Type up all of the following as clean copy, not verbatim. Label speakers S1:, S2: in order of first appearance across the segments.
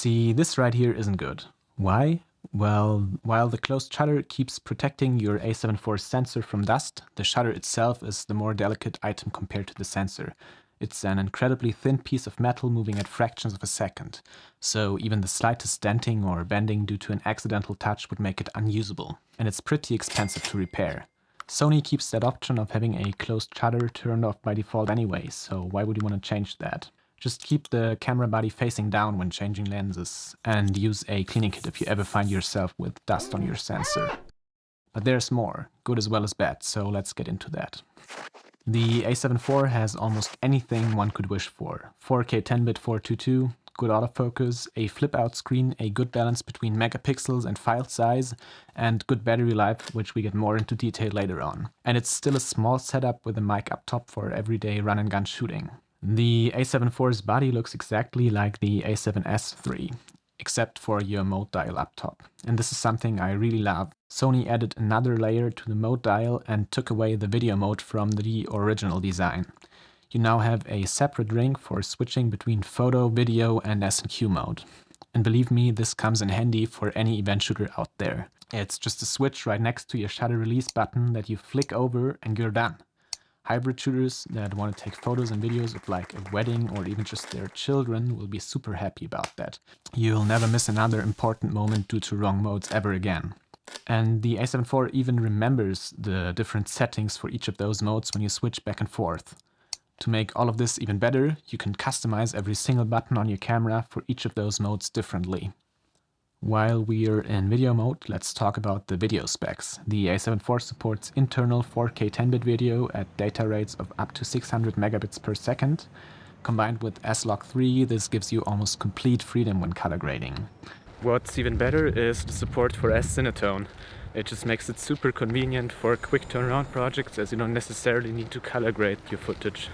S1: See, this right here isn't good. Why? Well, while the closed shutter keeps protecting your A7IV sensor from dust, the shutter itself is the more delicate item compared to the sensor. It's an incredibly thin piece of metal moving at fractions of a second, so even the slightest denting or bending due to an accidental touch would make it unusable, and it's pretty expensive to repair. Sony keeps that option of having a closed shutter turned off by default anyway, so why would you want to change that? Just keep the camera body facing down when changing lenses, and use a cleaning kit if you ever find yourself with dust on your sensor. But there's more, good as well as bad, so let's get into that. The A7IV has almost anything one could wish for. 4K 10-bit 422, good autofocus, a flip-out screen, a good balance between megapixels and file size, and good battery life, which we get more into detail later on. And it's still a small setup with a mic up top for everyday run-and-gun shooting. The A7IV's body looks exactly like the A7S3, except for your mode dial up top. And this is something I really love. Sony added another layer to the mode dial and took away the video mode from the original design. You now have a separate ring for switching between photo, video, and S&Q mode. And believe me, this comes in handy for any event shooter out there. It's just a switch right next to your shutter release button that you flick over and you're done. Hybrid shooters that want to take photos and videos of like a wedding or even just their children will be super happy about that. You'll never miss another important moment due to wrong modes ever again. And the A7IV even remembers the different settings for each of those modes when you switch back and forth. To make all of this even better, you can customize every single button on your camera for each of those modes differently. While we're in video mode, let's talk about the video specs. The A7IV supports internal 4K 10-bit video at data rates of up to 600 megabits per second. Combined with S-Log 3, this gives you almost complete freedom when color grading.
S2: What's even better is the support for s-cinetone. It just makes it super convenient for quick turnaround projects, as you don't necessarily need to color grade your footage.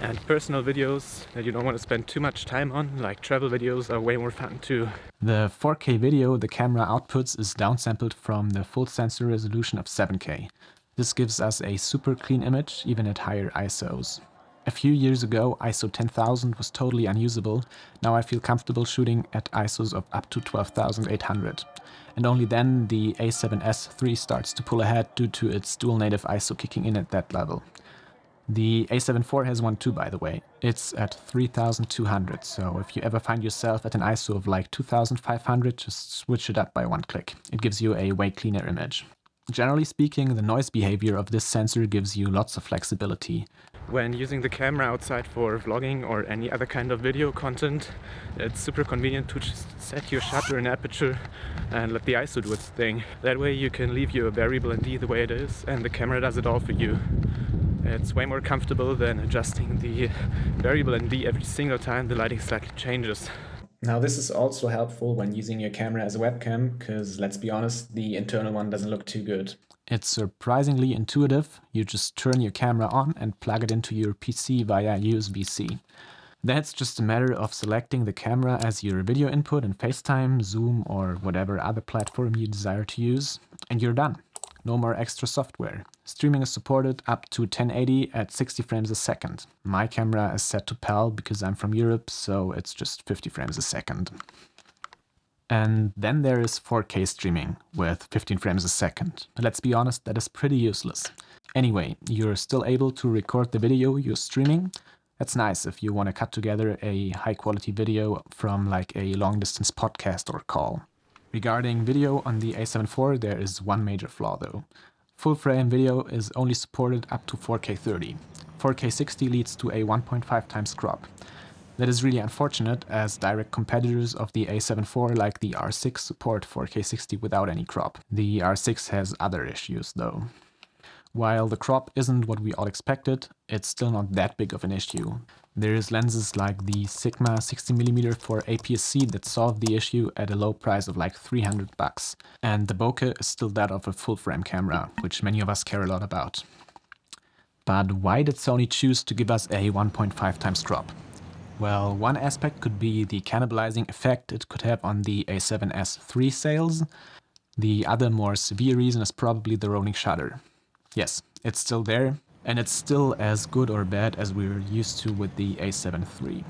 S2: And personal videos that you don't want to spend too much time on, like travel videos, are way more fun too.
S1: The 4K video the camera outputs is downsampled from the full sensor resolution of 7K. This gives us a super clean image, even at higher ISOs. A few years ago, ISO 10,000 was totally unusable. Now I feel comfortable shooting at ISOs of up to 12,800. And only then the A7S III starts to pull ahead due to its dual native ISO kicking in at that level. The A7IV has one too, by the way. It's at 3200, so if you ever find yourself at an ISO of like 2500, just switch it up by one click. It gives you a way cleaner image. Generally speaking, the noise behavior of this sensor gives you lots of flexibility.
S2: When using the camera outside for vlogging or any other kind of video content, it's super convenient to just set your shutter and aperture and let the ISO do its thing. That way you can leave your variable ND the way it is and the camera does it all for you. It's way more comfortable than adjusting the variable ND every single time the lighting slightly changes.
S1: Now this is also helpful when using your camera as a webcam, because let's be honest, the internal one doesn't look too good. It's surprisingly intuitive. You just turn your camera on and plug it into your PC via USB-C. Then it's just a matter of selecting the camera as your video input in FaceTime, Zoom, or whatever other platform you desire to use, and you're done. No more extra software. Streaming is supported up to 1080 at 60 frames a second. My camera is set to PAL because I'm from Europe, so it's just 50 frames a second. And then there is 4K streaming with 15 frames a second. But let's be honest, that is pretty useless. Anyway, you're still able to record the video you're streaming. That's nice if you want to cut together a high quality video from like a long distance podcast or call. Regarding video on the A7IV, there is one major flaw though. Full frame video is only supported up to 4K 30. 4K 60 leads to a 1.5 times crop. That is really unfortunate, as direct competitors of the A7IV like the R6 support 4K 60 without any crop. The R6 has other issues though. While the crop isn't what we all expected, it's still not that big of an issue. There's lenses like the Sigma 60mm for APS-C that solve the issue at a low price of like $300. And the bokeh is still that of a full-frame camera, which many of us care a lot about. But why did Sony choose to give us a 1.5 times crop? Well, one aspect could be the cannibalizing effect it could have on the A7S III sales. The other more severe reason is probably the rolling shutter. Yes, it's still there, and it's still as good or bad as we were used to with the A7 III.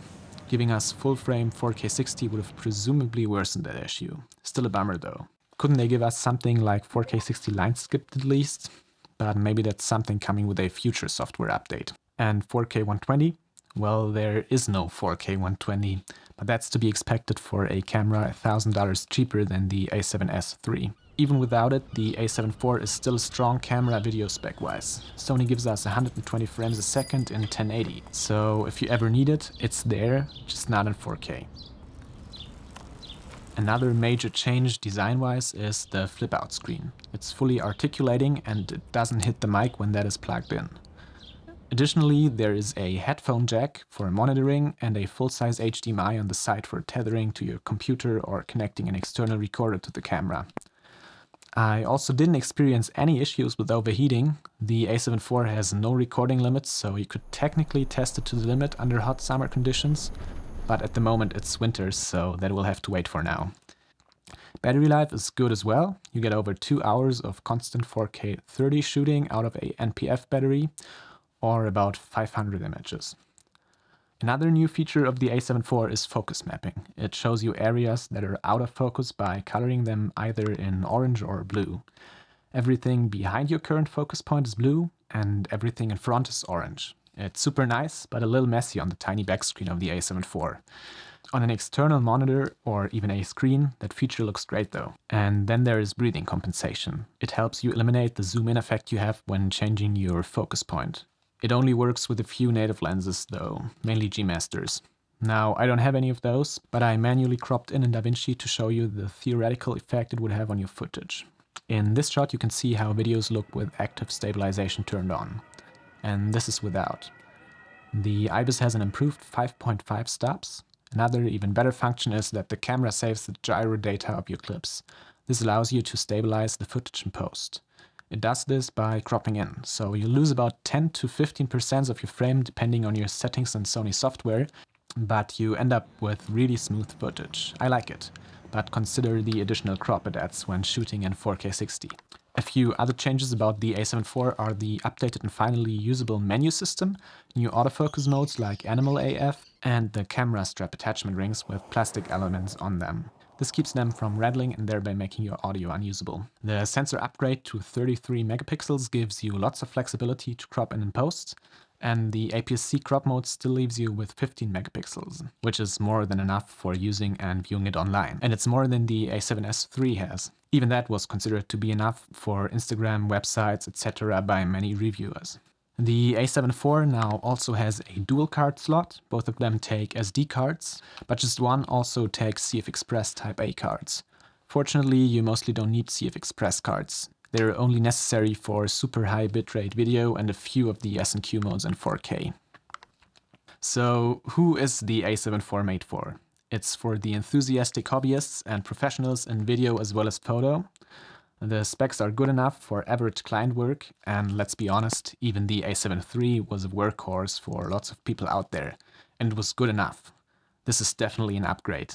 S1: Giving us full-frame 4K 60 would have presumably worsened that issue. Still a bummer though. Couldn't they give us something like 4K 60 line skipped at least? But maybe that's something coming with a future software update. And 4K 120? Well, there is no 4K 120, but that's to be expected for a camera $1,000 cheaper than the A7S III. Even without it, the A7 IV is still a strong camera video spec-wise. Sony gives us 120 frames a second in 1080, so if you ever need it, it's there, just not in 4K. Another major change design-wise is the flip-out screen. It's fully articulating and it doesn't hit the mic when that is plugged in. Additionally, there is a headphone jack for monitoring and a full-size HDMI on the side for tethering to your computer or connecting an external recorder to the camera. I also didn't experience any issues with overheating. The A7 IV has no recording limits, so you could technically test it to the limit under hot summer conditions, but at the moment it's winter, so that will have to wait for now. Battery life is good as well. You get over 2 hours of constant 4K 30 shooting out of a NPF battery, or about 500 images. Another new feature of the A7 IV is focus mapping. It shows you areas that are out of focus by coloring them either in orange or blue. Everything behind your current focus point is blue, and everything in front is orange. It's super nice, but a little messy on the tiny back screen of the A7 IV. On an external monitor or even a screen, that feature looks great though. And then there is breathing compensation. It helps you eliminate the zoom in effect you have when changing your focus point. It only works with a few native lenses though, mainly G Masters. Now, I don't have any of those, but I manually cropped in DaVinci to show you the theoretical effect it would have on your footage. In this shot you can see how videos look with active stabilization turned on. And this is without. The IBIS has an improved 5.5 stops. Another even better function is that the camera saves the gyro data of your clips. This allows you to stabilize the footage in post. It does this by cropping in, so you lose about 10 to 15% of your frame depending on your settings and Sony software, but you end up with really smooth footage. I like it, but consider the additional crop it adds when shooting in 4K 60. A few other changes about the A7 IV are the updated and finally usable menu system, new autofocus modes like Animal AF, and the camera strap attachment rings with plastic elements on them. This keeps them from rattling and thereby making your audio unusable. The sensor upgrade to 33 megapixels gives you lots of flexibility to crop in post, and the APS-C crop mode still leaves you with 15 megapixels, which is more than enough for using and viewing it online. And it's more than the A7S III has. Even that was considered to be enough for Instagram, websites, etc. by many reviewers. The A7 IV now also has a dual card slot. Both of them take SD cards, but just one also takes CF Express Type A cards. Fortunately, you mostly don't need CF Express cards. They're only necessary for super high bitrate video and a few of the S&Q modes in 4K. So, who is the A7 IV made for? It's for the enthusiastic hobbyists and professionals in video as well as photo. The specs are good enough for average client work, and let's be honest, even the A7 III was a workhorse for lots of people out there, and it was good enough. This is definitely an upgrade.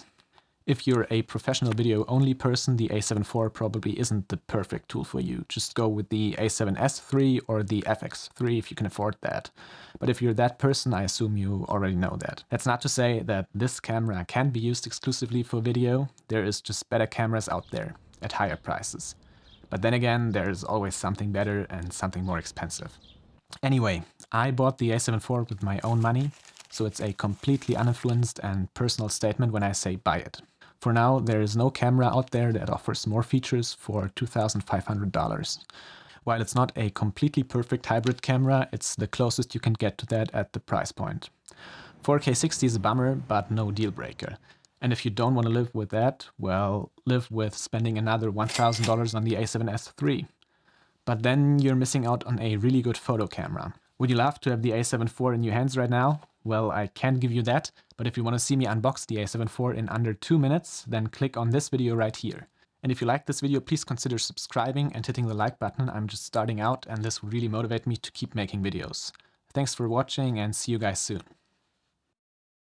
S1: If you're a professional video only person, the A7 IV probably isn't the perfect tool for you. Just go with the A7S III or the FX3 if you can afford that. But if you're that person, I assume you already know that. That's not to say that this camera can't be used exclusively for video. There is just better cameras out there at higher prices. But then again, there's always something better and something more expensive. Anyway, I bought the A7 IV with my own money, so it's a completely uninfluenced and personal statement when I say buy it. For now, there is no camera out there that offers more features for $2,500. While it's not a completely perfect hybrid camera, it's the closest you can get to that at the price point. 4K 60 is a bummer, but no deal breaker. And if you don't want to live with that, well, live with spending another $1,000 on the A7S III. But then you're missing out on a really good photo camera. Would you love to have the A7 IV in your hands right now? Well, I can't give you that, but if you want to see me unbox the A7 IV in under 2 minutes, then click on this video right here. And if you like this video, please consider subscribing and hitting the like button. I'm just starting out and this will really motivate me to keep making videos. Thanks for watching and see you guys soon.